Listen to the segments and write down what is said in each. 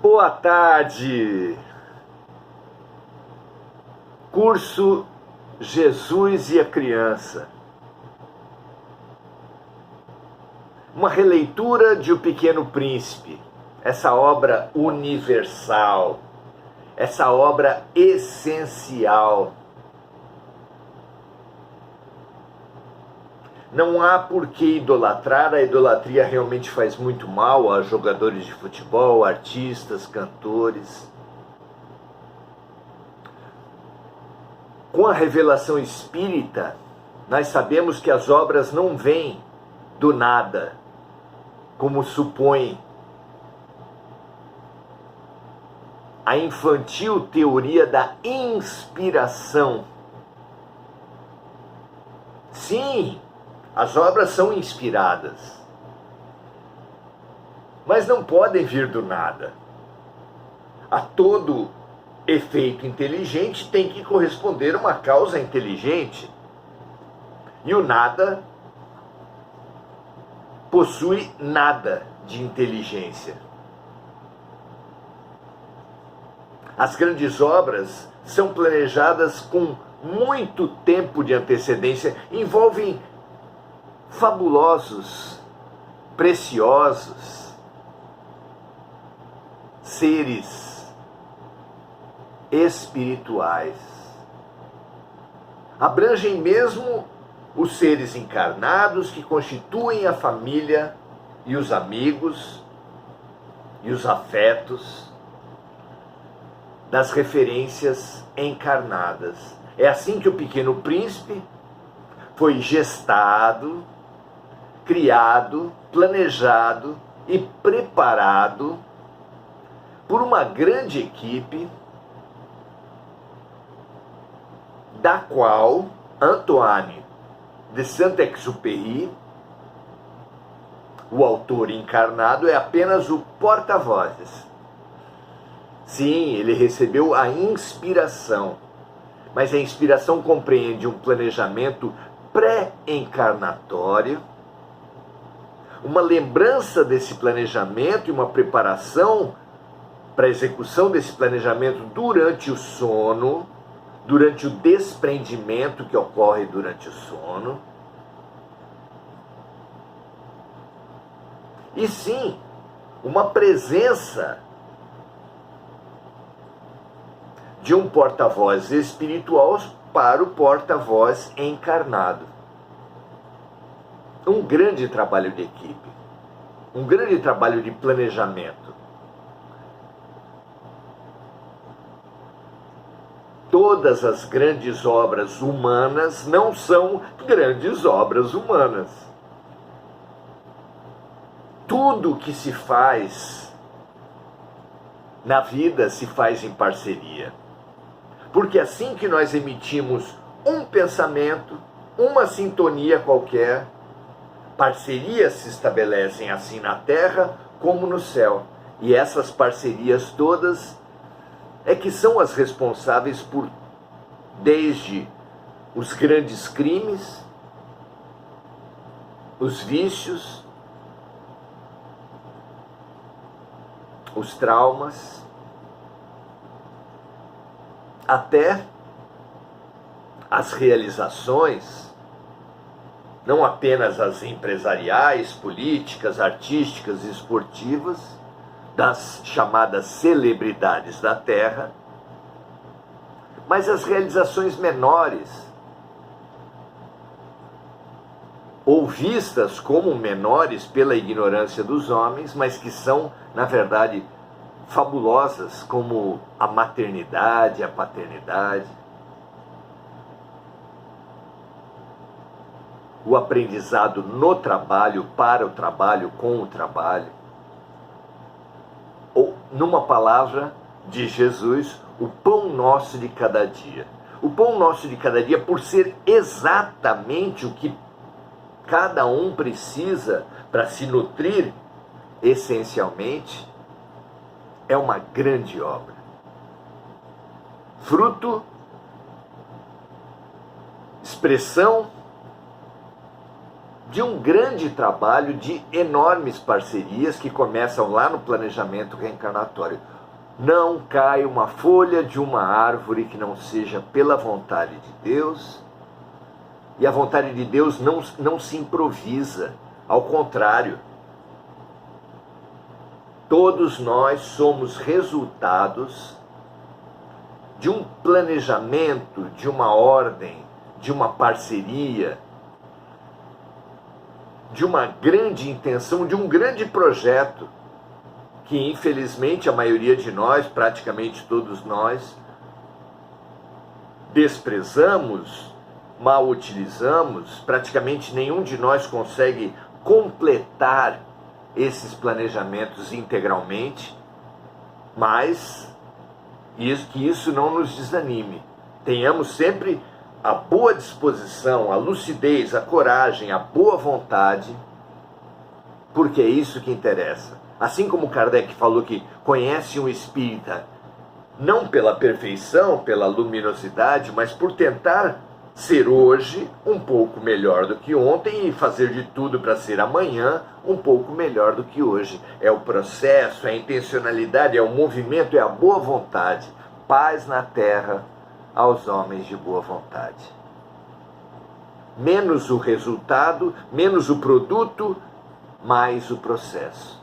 Boa tarde! Curso Jesus e a Criança. Uma releitura de O Pequeno Príncipe, essa obra universal, essa obra essencial. Não há por que idolatrar, a idolatria realmente faz muito mal a jogadores de futebol, artistas, cantores. Com a revelação espírita, nós sabemos que as obras não vêm do nada, como supõe a infantil teoria da inspiração. Sim, as obras são inspiradas, mas não podem vir do nada. A todo efeito inteligente tem que corresponder uma causa inteligente. E o nada possui nada de inteligência. As grandes obras são planejadas com muito tempo de antecedência, envolvem fabulosos, preciosos seres espirituais. Abrangem mesmo os seres encarnados que constituem a família e os amigos e os afetos das referências encarnadas. É assim que o Pequeno Príncipe foi gestado, criado, planejado e preparado por uma grande equipe, da qual Antoine de Saint-Exupéry, o autor encarnado, é apenas o porta-vozes. Sim, ele recebeu a inspiração, mas a inspiração compreende um planejamento pré-encarnatório, uma lembrança desse planejamento e uma preparação para a execução desse planejamento durante o sono, durante o desprendimento que ocorre durante o sono. E sim, uma presença de um porta-voz espiritual para o porta-voz encarnado. Um grande trabalho de equipe, um grande trabalho de planejamento. Todas as grandes obras humanas não são grandes obras humanas. Tudo que se faz na vida se faz em parceria. Porque assim que nós emitimos um pensamento, uma sintonia qualquer, parcerias se estabelecem assim na terra como no céu. E essas parcerias todas é que são as responsáveis por, desde os grandes crimes, os vícios, os traumas, até as realizações, não apenas as empresariais, políticas, artísticas e esportivas, das chamadas celebridades da Terra, mas as realizações menores, ou vistas como menores pela ignorância dos homens, mas que são, na verdade, fabulosas, como a maternidade, a paternidade, o aprendizado no trabalho, para o trabalho, com o trabalho. Ou, numa palavra de Jesus, o pão nosso de cada dia. O pão nosso de cada dia, por ser exatamente o que cada um precisa para se nutrir, essencialmente, é uma grande obra. Fruto, expressão de um grande trabalho de enormes parcerias que começam lá no planejamento reencarnatório. Não cai uma folha de uma árvore que não seja pela vontade de Deus, e a vontade de Deus não se improvisa, ao contrário. Todos nós somos resultados de um planejamento, de uma ordem, de uma parceria, de uma grande intenção, de um grande projeto, que infelizmente a maioria de nós, praticamente todos nós, desprezamos, mal utilizamos, praticamente nenhum de nós consegue completar esses planejamentos integralmente, mas que isso não nos desanime. Tenhamos sempre a boa disposição, a lucidez, a coragem, a boa vontade, porque é isso que interessa. Assim como Kardec falou que conhece um espírita não pela perfeição, pela luminosidade, mas por tentar ser hoje um pouco melhor do que ontem e fazer de tudo para ser amanhã um pouco melhor do que hoje. É o processo, é a intencionalidade, é o movimento, é a boa vontade. Paz na terra aos homens de boa vontade. Menos o resultado, menos o produto, mais o processo.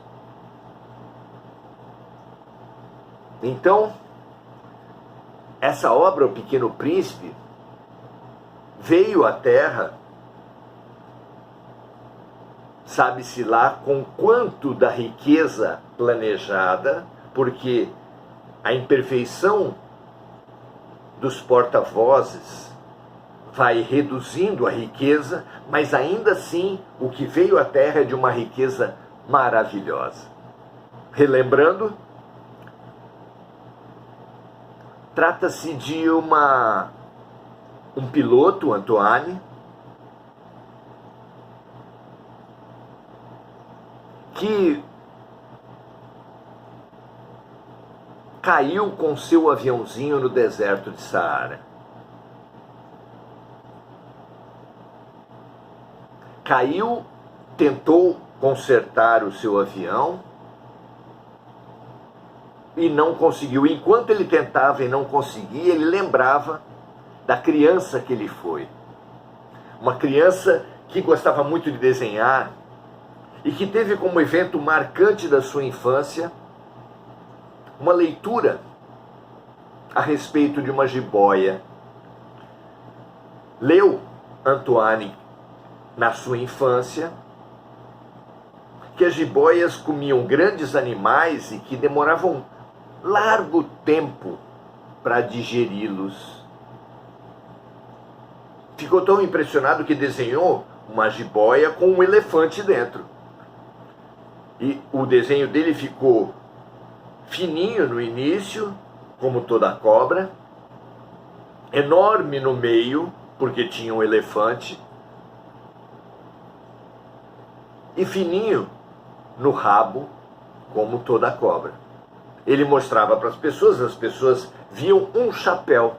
Então, essa obra, O Pequeno Príncipe, veio à Terra, sabe-se lá com quanto da riqueza planejada, porque a imperfeição dos porta-vozes vai reduzindo a riqueza, mas ainda assim o que veio à Terra é de uma riqueza maravilhosa. Relembrando, trata-se de um piloto, Antoine, que caiu com seu aviãozinho no deserto de Saara. Caiu, tentou consertar o seu avião e não conseguiu. Enquanto ele tentava e não conseguia, ele lembrava da criança que ele foi. Uma criança que gostava muito de desenhar e que teve como evento marcante da sua infância uma leitura a respeito de uma jiboia. Leu Antoine, na sua infância, que as jiboias comiam grandes animais e que demoravam largo tempo para digeri-los. Ficou tão impressionado que desenhou uma jiboia com um elefante dentro. E o desenho dele ficou fininho no início, como toda cobra, enorme no meio, porque tinha um elefante, e fininho no rabo, como toda cobra. Ele mostrava para as pessoas viam um chapéu.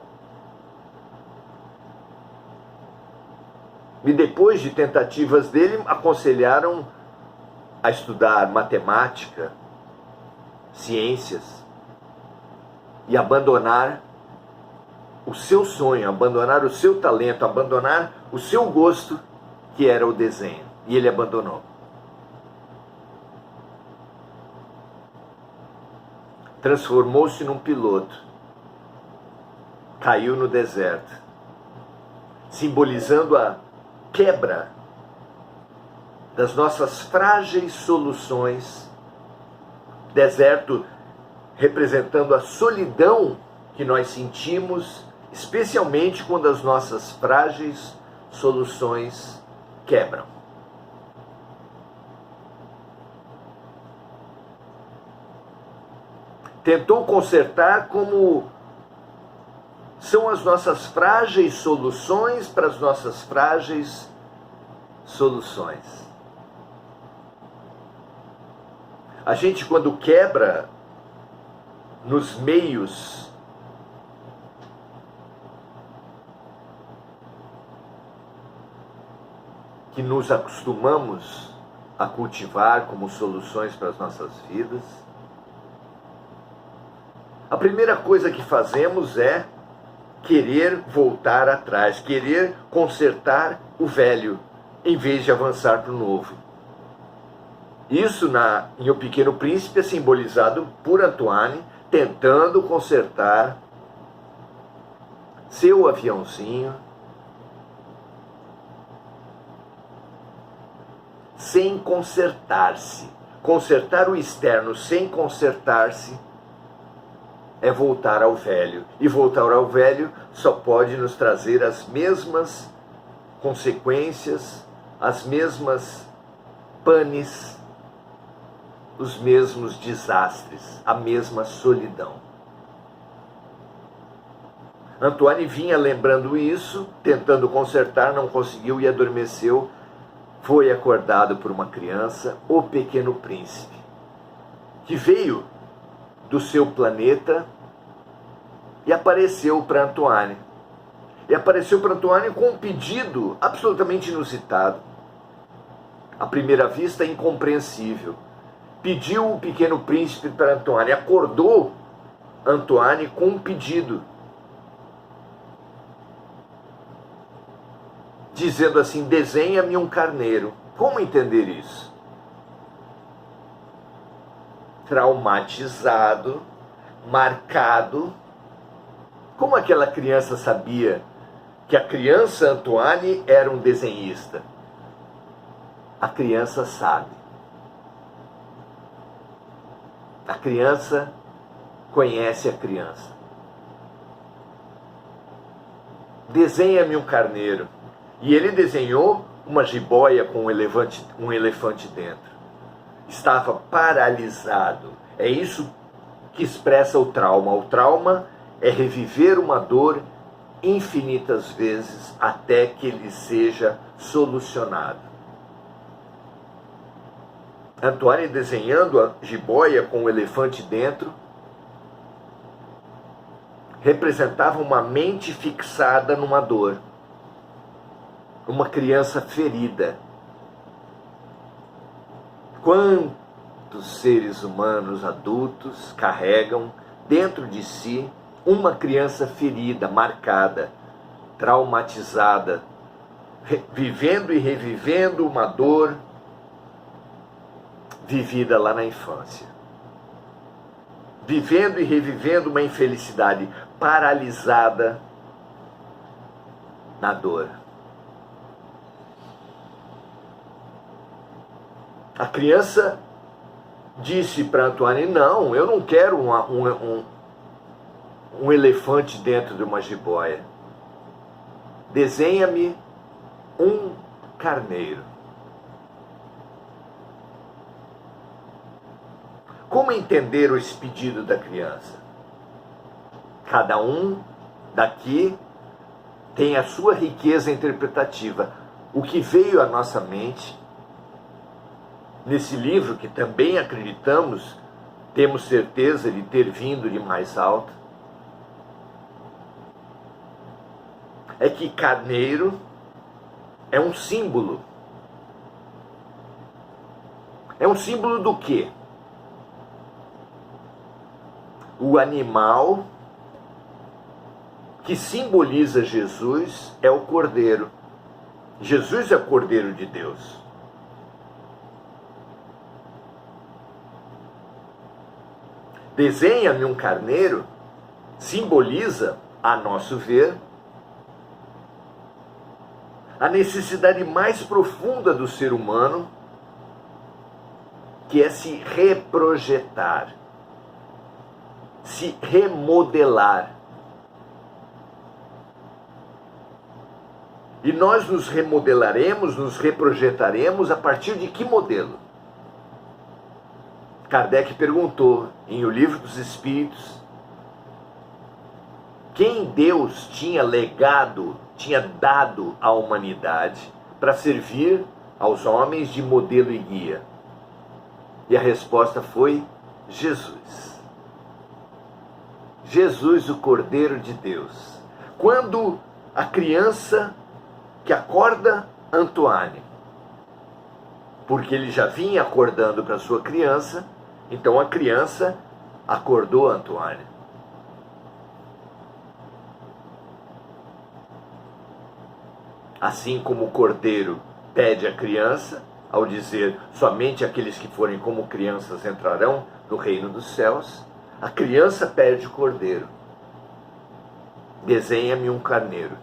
E depois de tentativas dele, aconselharam a estudar matemática, ciências, e abandonar o seu sonho, abandonar o seu talento, abandonar o seu gosto, que era o desenho. E ele abandonou. Transformou-se num piloto. Caiu no deserto, simbolizando a quebra das nossas frágeis soluções. Deserto representando a solidão que nós sentimos, especialmente quando as nossas frágeis soluções quebram. Tentou consertar como são as nossas frágeis soluções para as nossas frágeis soluções. A gente, quando quebra nos meios que nos acostumamos a cultivar como soluções para as nossas vidas. A primeira coisa que fazemos é querer voltar atrás, querer consertar o velho, em vez de avançar para o novo. Isso em O Pequeno Príncipe é simbolizado por Antoine tentando consertar seu aviãozinho sem consertar-se. Consertar o externo sem consertar-se é voltar ao velho. E voltar ao velho só pode nos trazer as mesmas consequências, as mesmas panes, os mesmos desastres, a mesma solidão. Antoine vinha lembrando isso, tentando consertar, não conseguiu e adormeceu. Foi acordado por uma criança, o Pequeno Príncipe, que veio do seu planeta e apareceu para Antoine. E apareceu para Antoine com um pedido absolutamente inusitado. À primeira vista, incompreensível. Pediu o Pequeno Príncipe para Antoine, acordou Antoine com um pedido, dizendo assim: desenha-me um carneiro. Como entender isso? Traumatizado, marcado. Como aquela criança sabia que a criança Antoine era um desenhista? A criança sabe. A criança conhece a criança. Desenha-me um carneiro. E ele desenhou uma jiboia com um elefante dentro. Estava paralisado. É isso que expressa o trauma. O trauma é reviver uma dor infinitas vezes até que ele seja solucionado. Antoine, desenhando a jiboia com o elefante dentro, representava uma mente fixada numa dor. Uma criança ferida. Quantos seres humanos adultos carregam dentro de si uma criança ferida, marcada, traumatizada, vivendo e revivendo uma dor vivida lá na infância. Vivendo e revivendo uma infelicidade, paralisada na dor. A criança disse para Antoine: não, eu não quero um elefante dentro de uma jiboia. Desenha-me um carneiro. Como entender esse pedido da criança? Cada um daqui tem a sua riqueza interpretativa. O que veio à nossa mente nesse livro, que também acreditamos, temos certeza de ter vindo de mais alto, é que carneiro é um símbolo. É um símbolo do quê? O animal que simboliza Jesus é o cordeiro. Jesus é o Cordeiro de Deus. Desenha-me um carneiro simboliza, a nosso ver, a necessidade mais profunda do ser humano, que é se reprojetar, se remodelar. E nós nos remodelaremos, nos reprojetaremos a partir de que modelo? Kardec perguntou em O Livro dos Espíritos quem Deus tinha legado, tinha dado à humanidade para servir aos homens de modelo e guia. E a resposta foi Jesus. Jesus, o Cordeiro de Deus. Quando a criança que acorda Antoine porque ele já vinha acordando para sua criança, então a criança acordou Antoine. Assim como o cordeiro pede a criança, ao dizer somente aqueles que forem como crianças entrarão no reino dos céus, a criança pede o cordeiro. Desenha-me um carneiro.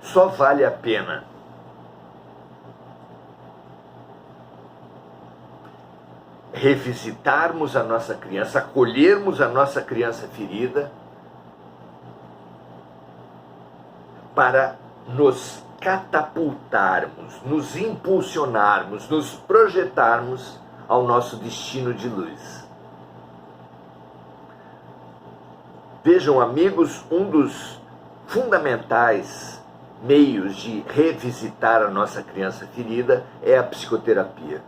Só vale a pena revisitarmos a nossa criança, acolhermos a nossa criança ferida, para nos catapultarmos, nos impulsionarmos, nos projetarmos ao nosso destino de luz. Vejam, amigos, um dos fundamentais meios de revisitar a nossa criança ferida é a psicoterapia.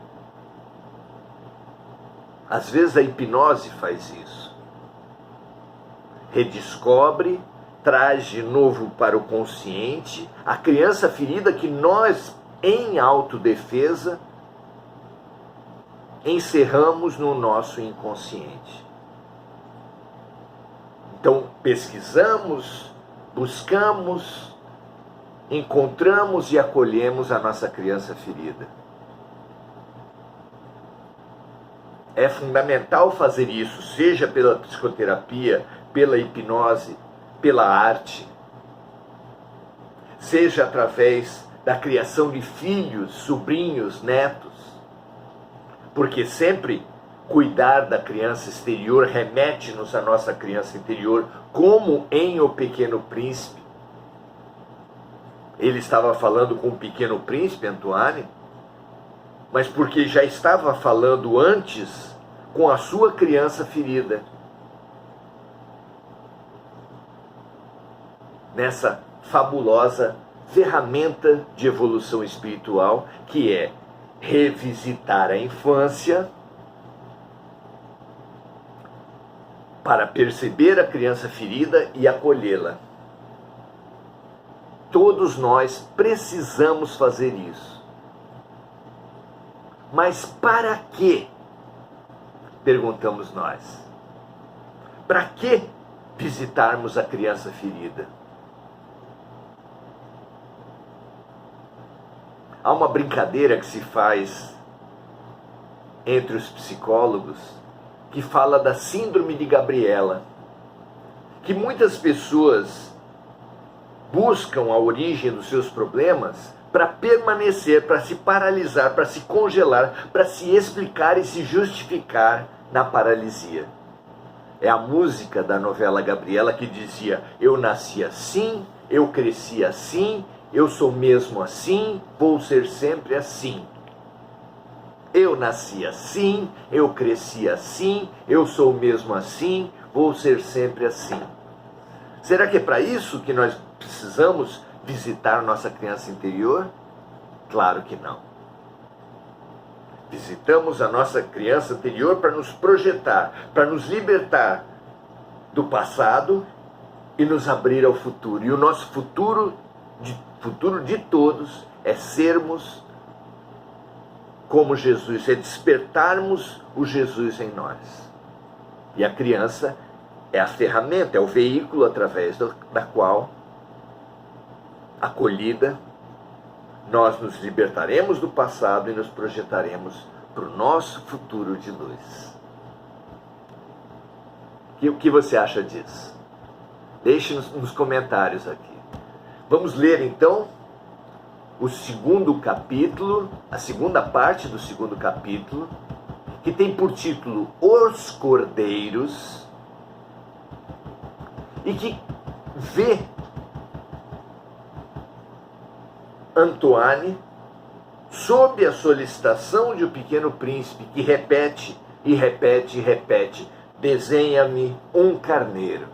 Às vezes a hipnose faz isso. Redescobre, traz de novo para o consciente a criança ferida que nós, em autodefesa, encerramos no nosso inconsciente. Então, pesquisamos, buscamos, encontramos e acolhemos a nossa criança ferida. É fundamental fazer isso, seja pela psicoterapia, pela hipnose, pela arte, seja através da criação de filhos, sobrinhos, netos, porque sempre cuidar da criança exterior remete-nos à nossa criança interior, como em O Pequeno Príncipe. Ele estava falando com o Pequeno Príncipe, Antoine, mas porque já estava falando antes com a sua criança ferida. Nessa fabulosa ferramenta de evolução espiritual, que é revisitar a infância para perceber a criança ferida e acolhê-la. Todos nós precisamos fazer isso. Mas para quê? Perguntamos nós. Para que visitarmos a criança ferida? Há uma brincadeira que se faz entre os psicólogos que fala da síndrome de Gabriela, que muitas pessoas buscam a origem dos seus problemas para permanecer, para se paralisar, para se congelar, para se explicar e se justificar na paralisia. É a música da novela Gabriela que dizia: eu nasci assim, eu cresci assim, eu sou mesmo assim, vou ser sempre assim. Eu nasci assim, eu cresci assim, eu sou mesmo assim, vou ser sempre assim. Será que é para isso que nós precisamos visitar nossa criança interior? Claro que não. Visitamos a nossa criança interior para nos projetar, para nos libertar do passado e nos abrir ao futuro. E o nosso futuro de todos é sermos como Jesus, é despertarmos o Jesus em nós. E a criança é a ferramenta, é o veículo através da qual, acolhida, nós nos libertaremos do passado e nos projetaremos para o nosso futuro de luz. O que você acha disso? Deixe nos comentários aqui. Vamos ler então o segundo capítulo, a segunda parte do segundo capítulo, que tem por título Os Cordeiros, e que vê Antoine sob a solicitação de O Pequeno Príncipe, que repete e repete e repete: desenha-me um carneiro.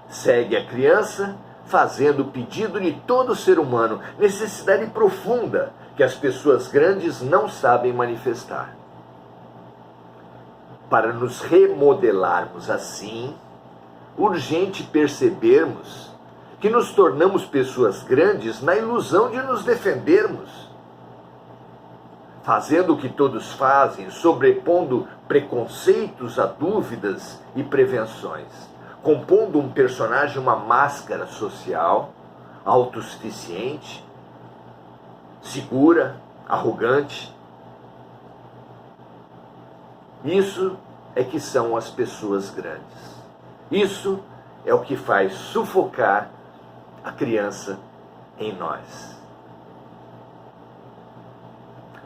Segue a criança, fazendo o pedido de todo ser humano, necessidade profunda que as pessoas grandes não sabem manifestar. Para nos remodelarmos assim, urgente percebermos que nos tornamos pessoas grandes na ilusão de nos defendermos, fazendo o que todos fazem, sobrepondo preconceitos a dúvidas e prevenções, compondo um personagem uma máscara social, autossuficiente, segura, arrogante. Isso é que são as pessoas grandes. Isso é o que faz sufocar a criança em nós.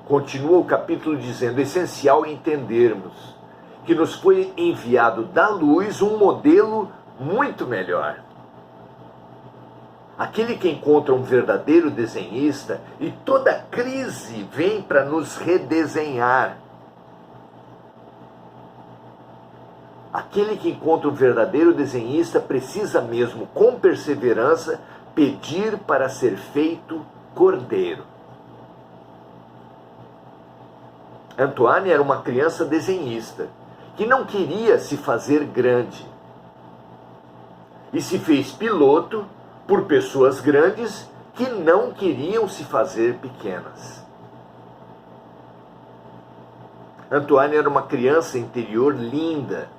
Continua o capítulo dizendo: essencial entendermos que nos foi enviado da luz um modelo muito melhor. Aquele que encontra um verdadeiro desenhista, e toda crise vem para nos redesenhar. Aquele que encontra um verdadeiro desenhista precisa mesmo, com perseverança, pedir para ser feito cordeiro. Antoine era uma criança desenhista, que não queria se fazer grande. E se fez piloto por pessoas grandes que não queriam se fazer pequenas. Antoine era uma criança interior linda,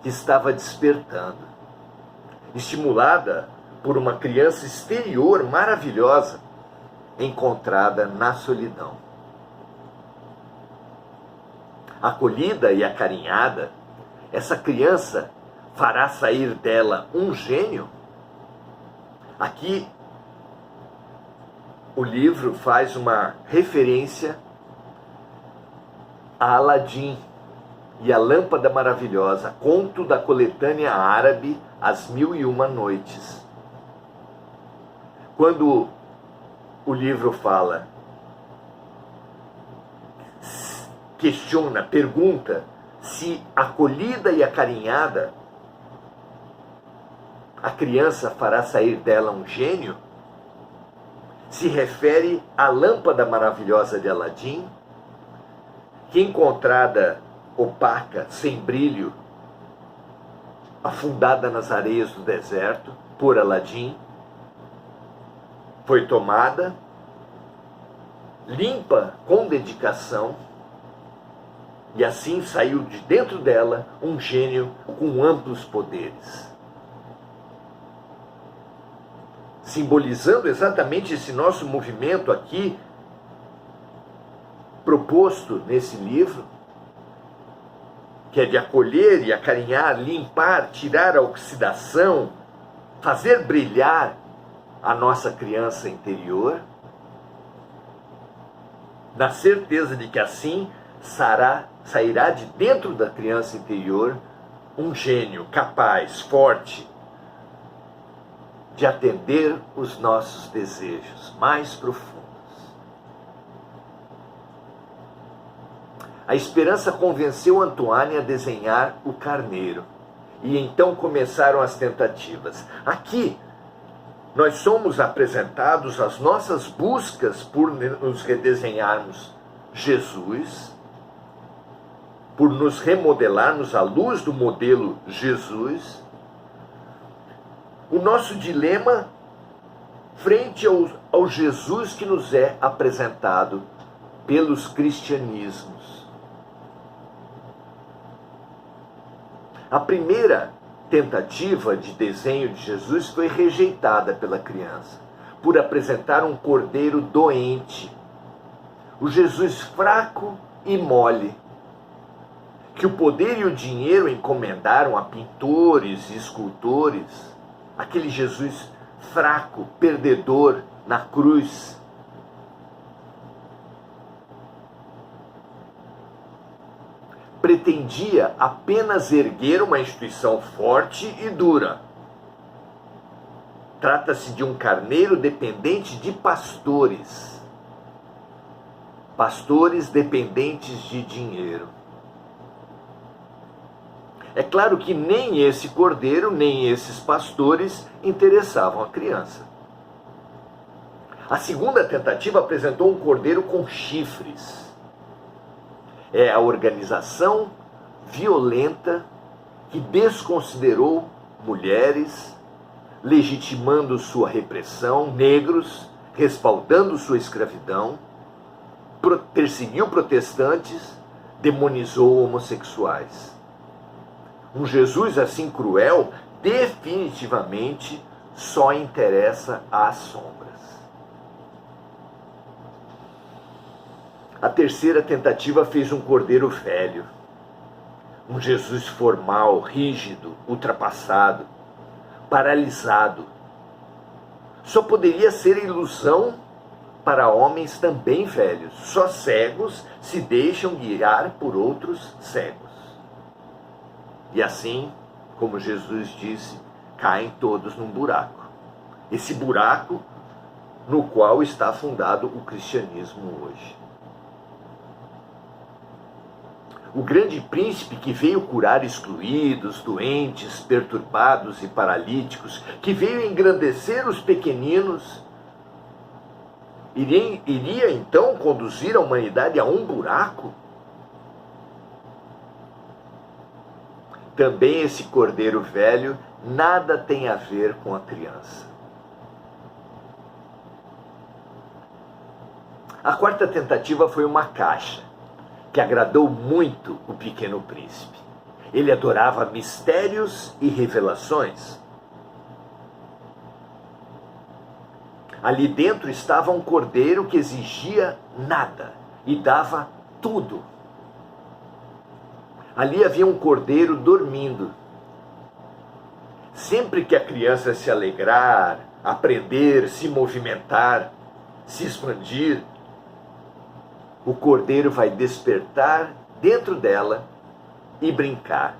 que estava despertando, estimulada por uma criança exterior maravilhosa, encontrada na solidão. Acolhida e acarinhada, essa criança fará sair dela um gênio? Aqui, o livro faz uma referência a Aladim e a Lâmpada Maravilhosa, conto da coletânea árabe As Mil e Uma Noites. Quando o livro fala, questiona, pergunta se acolhida e acarinhada, a criança fará sair dela um gênio, se refere à Lâmpada Maravilhosa de Aladim, que encontrada opaca, sem brilho, afundada nas areias do deserto por Aladim, foi tomada, limpa com dedicação, e assim saiu de dentro dela um gênio com amplos poderes. Simbolizando exatamente esse nosso movimento aqui, proposto nesse livro, que é de acolher e acarinhar, limpar, tirar a oxidação, fazer brilhar a nossa criança interior, na certeza de que assim sairá de dentro da criança interior um gênio capaz, forte, de atender os nossos desejos mais profundos. A esperança convenceu Antoine a desenhar o carneiro, e então começaram as tentativas. Aqui, nós somos apresentados às nossas buscas por nos redesenharmos Jesus, por nos remodelarmos à luz do modelo Jesus. O nosso dilema frente ao Jesus que nos é apresentado pelos cristianismos. A primeira tentativa de desenho de Jesus foi rejeitada pela criança, por apresentar um cordeiro doente, o Jesus fraco e mole, que o poder e o dinheiro encomendaram a pintores e escultores, aquele Jesus fraco, perdedor na cruz. Pretendia apenas erguer uma instituição forte e dura. Trata-se de um carneiro dependente de pastores. Pastores dependentes de dinheiro. É claro que nem esse cordeiro, nem esses pastores interessavam a criança. A segunda tentativa apresentou um cordeiro com chifres. É a organização violenta que desconsiderou mulheres, legitimando sua repressão, negros, respaldando sua escravidão, perseguiu protestantes, demonizou homossexuais. Um Jesus assim cruel definitivamente só interessa às sombras. A terceira tentativa fez um cordeiro velho, um Jesus formal, rígido, ultrapassado, paralisado. Só poderia ser ilusão para homens também velhos. Só cegos se deixam guiar por outros cegos. E assim, como Jesus disse, caem todos num buraco. Esse buraco no qual está fundado o cristianismo hoje. O grande príncipe que veio curar excluídos, doentes, perturbados e paralíticos, que veio engrandecer os pequeninos, iria então conduzir a humanidade a um buraco? Também esse cordeiro velho nada tem a ver com a criança. A quarta tentativa foi uma caixa, que agradou muito o pequeno príncipe. Ele adorava mistérios e revelações. Ali dentro estava um cordeiro que exigia nada e dava tudo. Ali havia um cordeiro dormindo. Sempre que a criança se alegrar, aprender, se movimentar, se expandir, o cordeiro vai despertar dentro dela e brincar.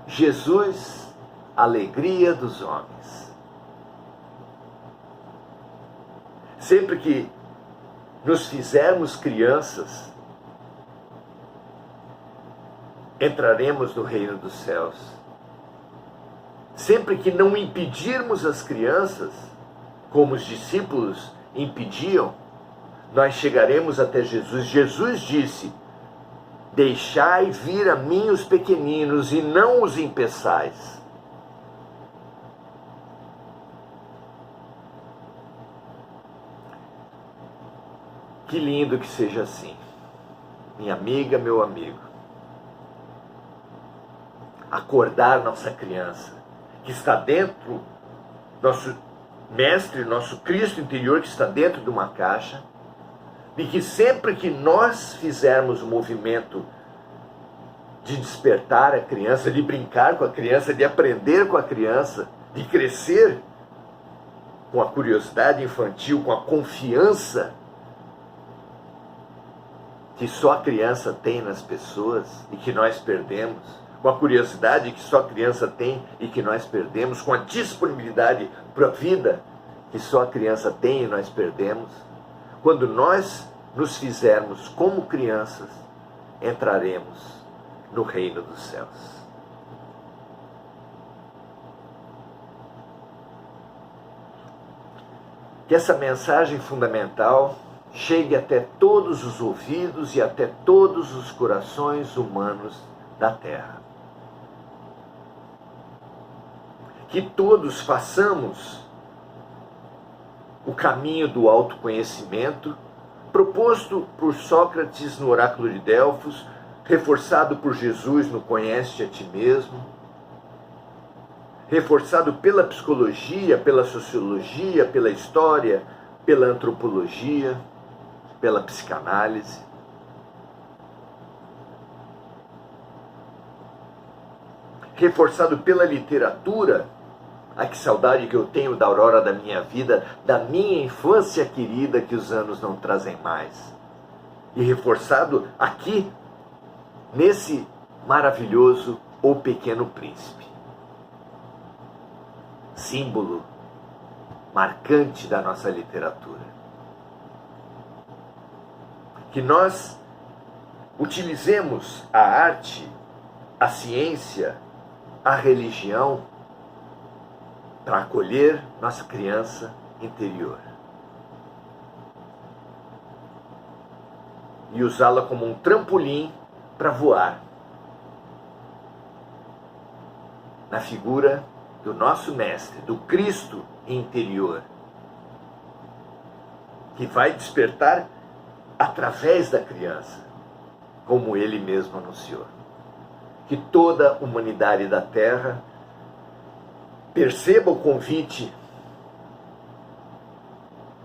Jesus, alegria dos homens. Sempre que nos fizermos crianças, entraremos no reino dos céus. Sempre que não impedirmos as crianças, como os discípulos impediam, nós chegaremos até Jesus. Jesus disse: deixai vir a mim os pequeninos e não os impeçais. Que lindo que seja assim, minha amiga, meu amigo. Acordar nossa criança, que está dentro, nosso mestre, nosso Cristo interior, que está dentro de uma caixa, de que sempre que nós fizermos o movimento de despertar a criança, de brincar com a criança, de aprender com a criança, de crescer com a curiosidade infantil, com a confiança que só a criança tem nas pessoas e que nós perdemos, com a curiosidade que só a criança tem e que nós perdemos, com a disponibilidade para a vida que só a criança tem e nós perdemos. Quando nós nos fizermos como crianças, entraremos no reino dos céus. Que essa mensagem fundamental chegue até todos os ouvidos e até todos os corações humanos da terra. Que todos façamos o caminho do autoconhecimento proposto por Sócrates no oráculo de Delfos, reforçado por Jesus no Conhece-te a ti mesmo, reforçado pela psicologia, pela sociologia, pela história, pela antropologia, pela psicanálise. Reforçado pela literatura. Ai, que saudade que eu tenho da aurora da minha vida, da minha infância querida que os anos não trazem mais. E reforçado aqui, nesse maravilhoso O Pequeno Príncipe. Símbolo marcante da nossa literatura. Que nós utilizemos a arte, a ciência, a religião para acolher nossa criança interior e usá-la como um trampolim para voar. na figura do nosso Mestre, do Cristo interior, que vai despertar através da criança, como ele mesmo anunciou. Que toda a humanidade da Terra perceba o convite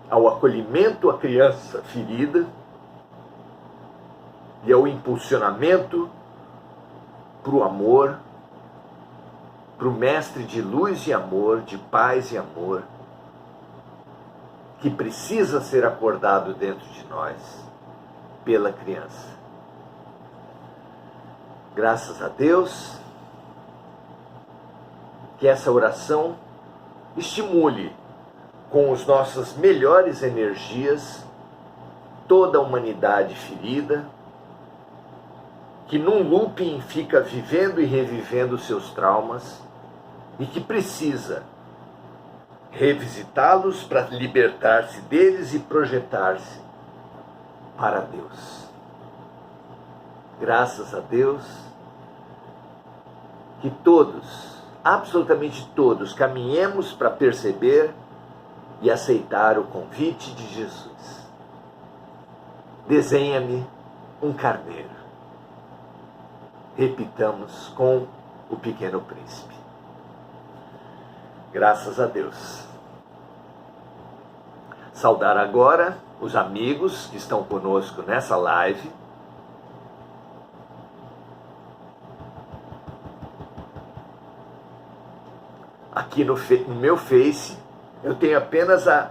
ao acolhimento à criança ferida e ao impulsionamento para o amor, para o Mestre de luz e amor, de paz e amor, que precisa ser acordado dentro de nós pela criança. Graças a Deus, que essa oração estimule com as nossas melhores energias toda a humanidade ferida, que num looping fica vivendo e revivendo seus traumas e que precisa revisitá-los para libertar-se deles e projetar-se para Deus. Graças a Deus, que todos, absolutamente todos, caminhemos para perceber e aceitar o convite de Jesus. Desenha-me um carneiro. Repitamos com o Pequeno Príncipe. Graças a Deus. Saudar agora os amigos que estão conosco nessa live. Aqui no meu Face, eu tenho apenas a